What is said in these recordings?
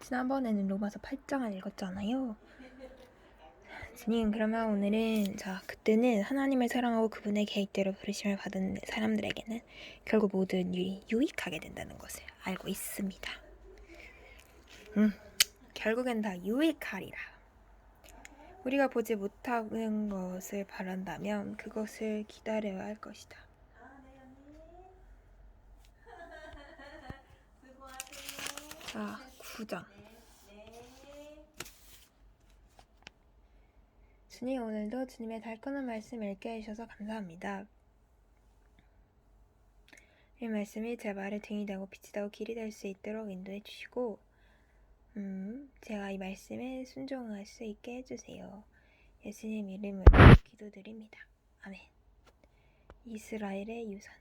지난번에는 로마서 8장을 읽었잖아요. 주님, 그러면 오늘은 그때는 하나님을 사랑하고 그분의 계획대로 부르심을 받은 사람들에게는 결국 모든 일이 유익하게 된다는 것을 알고 있습니다. 결국엔 다 유익하리라. 우리가 보지 못하는 것을 바란다면 그것을 기다려야 할 것이다. 9장. 주님, 오늘도 주님의 달콤한 말씀 읽게 해주셔서 감사합니다. 이 말씀이 제 말에 등이 되고 빛이 되고 길이 될 수 있도록 인도해 주시고 제가 이 말씀에 순종할 수 있게 해주세요. 예수님 이름으로 기도드립니다. 아멘. 이스라엘의 유산.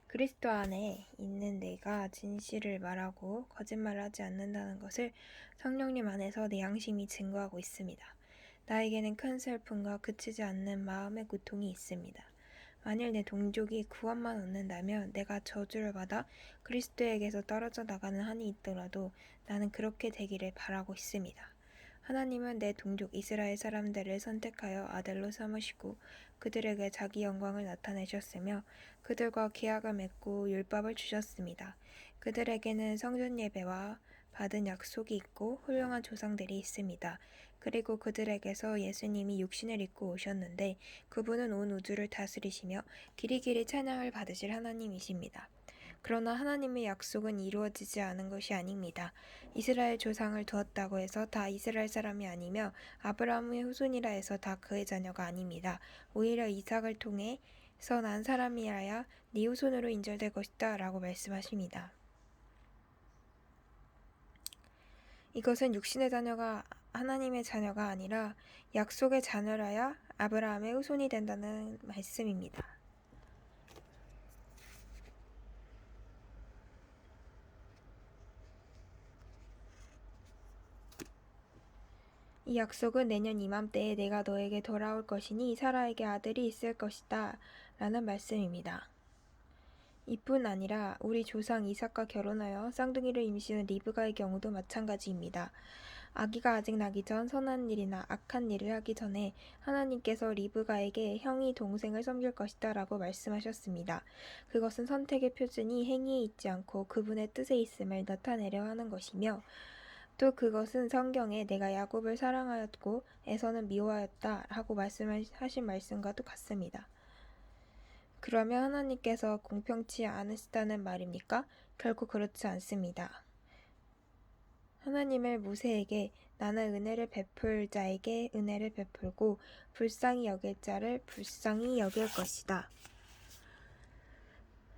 그리스도 안에 있는 내가 진실을 말하고 거짓말을 하지 않는다는 것을 성령님 안에서 내 양심이 증거하고 있습니다. 나에게는 큰 슬픔과 그치지 않는 마음의 고통이 있습니다. 만일 내 동족이 구원만 얻는다면 내가 저주를 받아 그리스도에게서 떨어져 나가는 한이 있더라도 나는 그렇게 되기를 바라고 있습니다. 하나님은 내 동족 이스라엘 사람들을 선택하여 아들로 삼으시고 그들에게 자기 영광을 나타내셨으며 그들과 계약을 맺고 율법을 주셨습니다. 그들에게는 성전 예배와 받은 약속이 있고 훌륭한 조상들이 있습니다. 그리고 그들에게서 예수님이 육신을 입고 오셨는데 그분은 온 우주를 다스리시며 길이길이 찬양을 받으실 하나님이십니다. 그러나 하나님의 약속은 이루어지지 않은 것이 아닙니다. 이스라엘 조상을 두었다고 해서 다 이스라엘 사람이 아니며 아브라함의 후손이라 해서 다 그의 자녀가 아닙니다. 오히려 이삭을 통해서 난 사람이라야 네 후손으로 인정될 것이다 라고 말씀하십니다. 이것은 육신의 자녀가 하나님의 자녀가 아니라 약속의 자녀라야 아브라함의 후손이 된다는 말씀입니다. 이 약속은 내년 이맘때에 내가 너에게 돌아올 것이니 사라에게 아들이 있을 것이다 라는 말씀입니다. 이뿐 아니라 우리 조상 이삭과 결혼하여 쌍둥이를 임신한 리브가의 경우도 마찬가지입니다. 아기가 아직 나기 전 선한 일이나 악한 일을 하기 전에 하나님께서 리브가에게 형이 동생을 섬길 것이다 라고 말씀하셨습니다. 그것은 선택의 표준이 행위에 있지 않고 그분의 뜻에 있음을 나타내려 하는 것이며 또 그것은 성경에 내가 야곱을 사랑하였고 에서는 미워하였다 하고 말씀하신 말씀과도 같습니다. 그러면 하나님께서 공평치 않으시다는 말입니까? 결코 그렇지 않습니다. 하나님을 모세에게 나는 은혜를 베풀 자에게 은혜를 베풀고 불쌍히 여길 자를 불쌍히 여길 것이다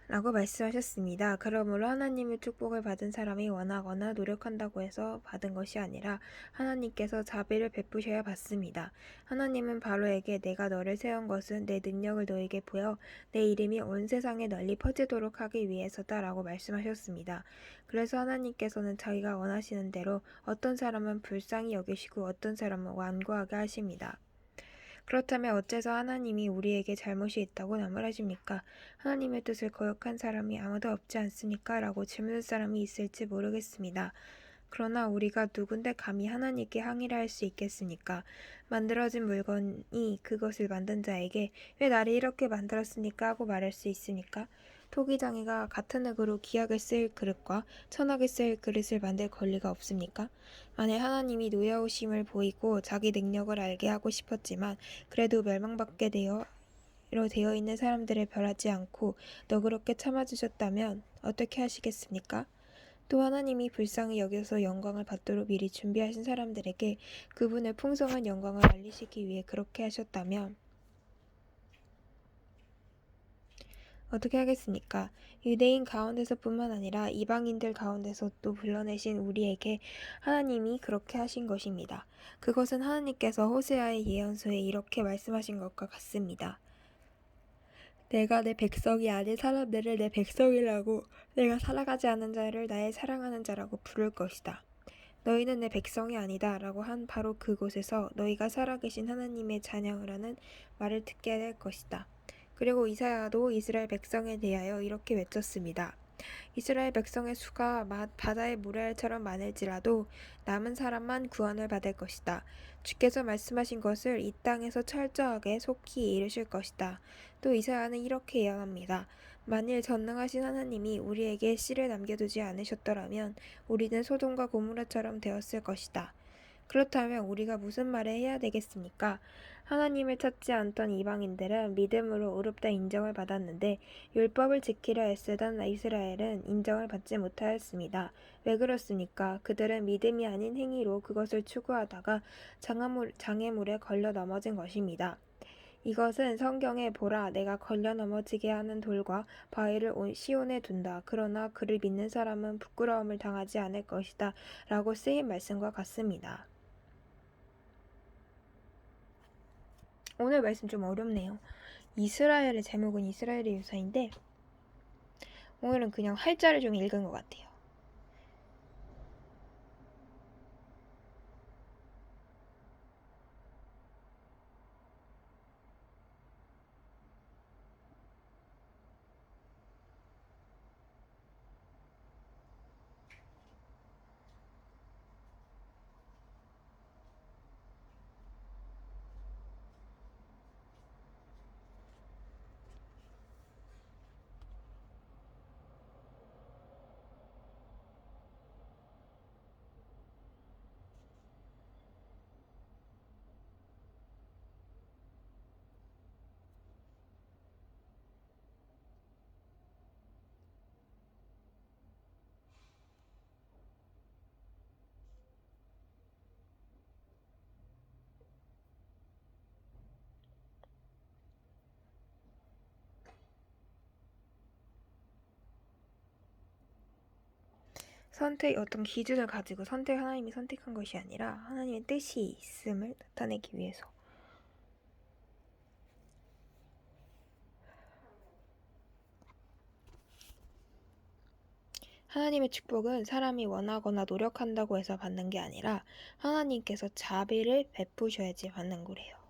라고 말씀하셨습니다. 그러므로 하나님의 축복을 받은 사람이 원하거나 노력한다고 해서 받은 것이 아니라 하나님께서 자비를 베푸셔야 받습니다. 하나님은 바로에게 내가 너를 세운 것은 내 능력을 너에게 보여 내 이름이 온 세상에 널리 퍼지도록 하기 위해서다 라고 말씀하셨습니다. 그래서 하나님께서는 자기가 원하시는 대로 어떤 사람은 불쌍히 여기시고 어떤 사람은 완고하게 하십니다. 그렇다면 어째서 하나님이 우리에게 잘못이 있다고 나무라십니까? 하나님의 뜻을 거역한 사람이 아무도 없지 않습니까? 라고 질문할 사람이 있을지 모르겠습니다. 그러나 우리가 누군데 감히 하나님께 항의를 할 수 있겠습니까? 만들어진 물건이 그것을 만든 자에게 왜 나를 이렇게 만들었습니까? 하고 말할 수 있습니까? 토기장이가 같은 흙으로 기약을 쓸 그릇과 천하게 쓸 그릇을 만들 권리가 없습니까? 만일 하나님이 노여우심을 보이고 자기 능력을 알게 하고 싶었지만 그래도 멸망받게 되어 있는 사람들을 멸하지 않고 너그럽게 참아주셨다면 어떻게 하시겠습니까? 또 하나님이 불쌍히 여겨서 영광을 받도록 미리 준비하신 사람들에게 그분의 풍성한 영광을 알리시기 위해 그렇게 하셨다면 어떻게 하겠습니까? 유대인 가운데서뿐만 아니라 이방인들 가운데서도 불러내신 우리에게 하나님이 그렇게 하신 것입니다. 그것은 하나님께서 호세아의 예언서에 이렇게 말씀하신 것과 같습니다. 내가 내 백성이 아닌 사람들을 내 백성이라고 내가 살아가지 않은 자를 나의 사랑하는 자라고 부를 것이다. 너희는 내 백성이 아니다 라고 한 바로 그곳에서 너희가 살아계신 하나님의 찬양을 하는 말을 듣게 될 것이다. 그리고 이사야도 이스라엘 백성에 대하여 이렇게 외쳤습니다. 이스라엘 백성의 수가 바다의 모래알처럼 많을지라도 남은 사람만 구원을 받을 것이다. 주께서 말씀하신 것을 이 땅에서 철저하게 속히 이루실 것이다. 또 이사야는 이렇게 예언합니다. 만일 전능하신 하나님이 우리에게 씨를 남겨두지 않으셨더라면 우리는 소돔과 고모라처럼 되었을 것이다. 그렇다면 우리가 무슨 말을 해야 되겠습니까? 하나님을 찾지 않던 이방인들은 믿음으로 의롭다 인정을 받았는데 율법을 지키려 애쓰던 이스라엘은 인정을 받지 못하였습니다. 왜 그렇습니까? 그들은 믿음이 아닌 행위로 그것을 추구하다가 장애물에 걸려 넘어진 것입니다. 이것은 성경에 보라 내가 걸려 넘어지게 하는 돌과 바위를 시온에 둔다. 그러나 그를 믿는 사람은 부끄러움을 당하지 않을 것이다. 라고 쓰인 말씀과 같습니다. 오늘 말씀 좀 어렵네요. 이스라엘의 제목은 이스라엘의 유사인데 오늘은 그냥 활자를 좀 읽은 것 같아요. 어떤 기준을 가지고 하나님이 선택한 것이 아니라 하나님의 뜻이 있음을 나타내기 위해서. 하나님의 축복은 사람이 원하거나 노력한다고 해서 받는 게 아니라 하나님께서 자비를 베푸셔야지 받는 거래요.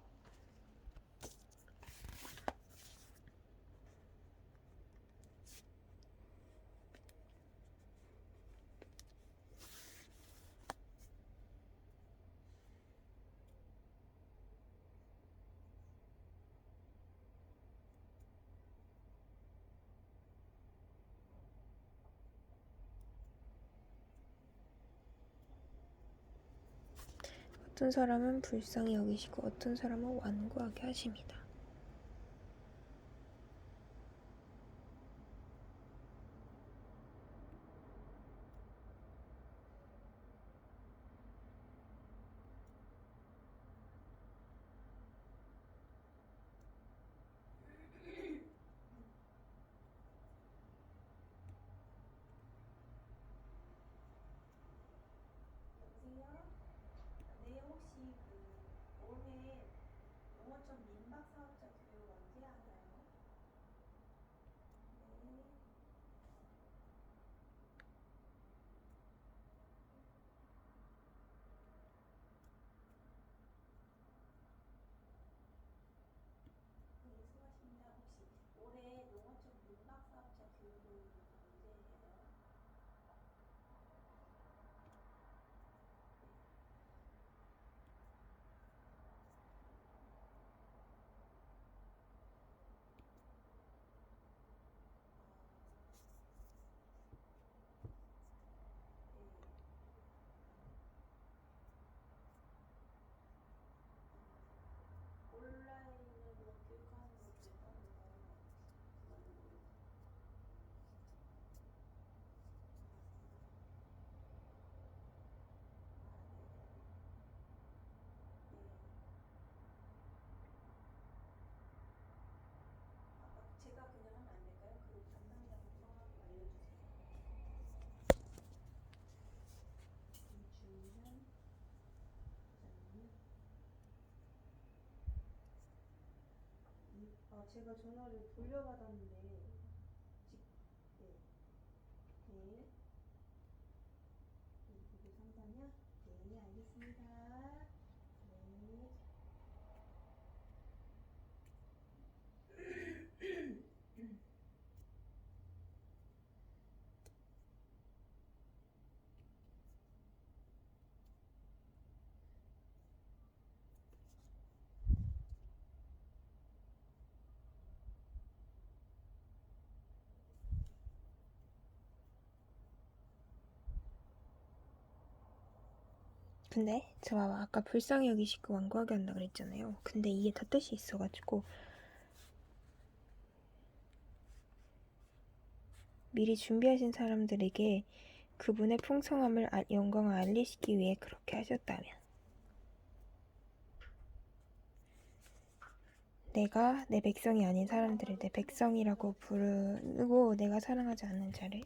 어떤 사람은 불쌍히 여기시고 어떤 사람은 완고하게 하십니다. 제가 전화를 돌려받았는데 네. 부부 상담이요? 네, 알겠습니다. 네. 근데 저 봐봐, 아까 불쌍히 여기시고 완고하게 한다 그랬잖아요. 근데 이게 다 뜻이 있어가지고 미리 준비하신 사람들에게 그분의 풍성함을 영광을 알리시기 위해 그렇게 하셨다면, 내가 내 백성이 아닌 사람들을 내 백성이라고 부르고 내가 사랑하지 않는 자를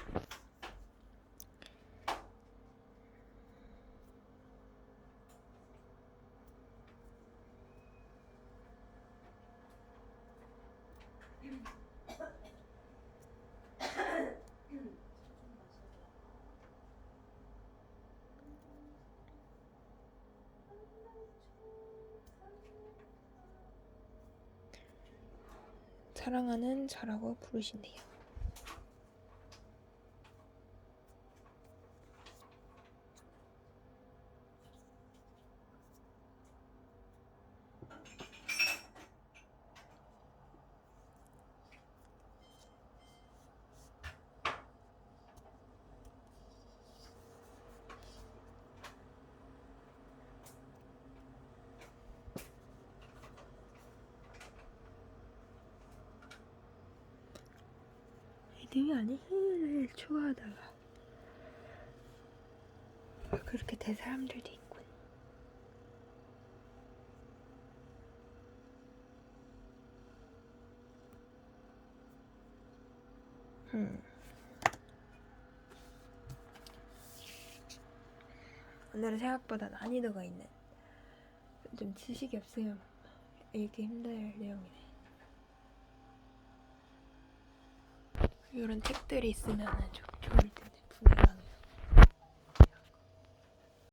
사랑하는 자라고 부르신대요. 믿음이 아닌 힘을 추구하다가 그렇게 된 사람들도 있군. 오늘은 생각보다 난이도가 있는, 좀 지식이 없으면 읽기 힘들 내용이네. 이런 책들이 있으면 좀 좋을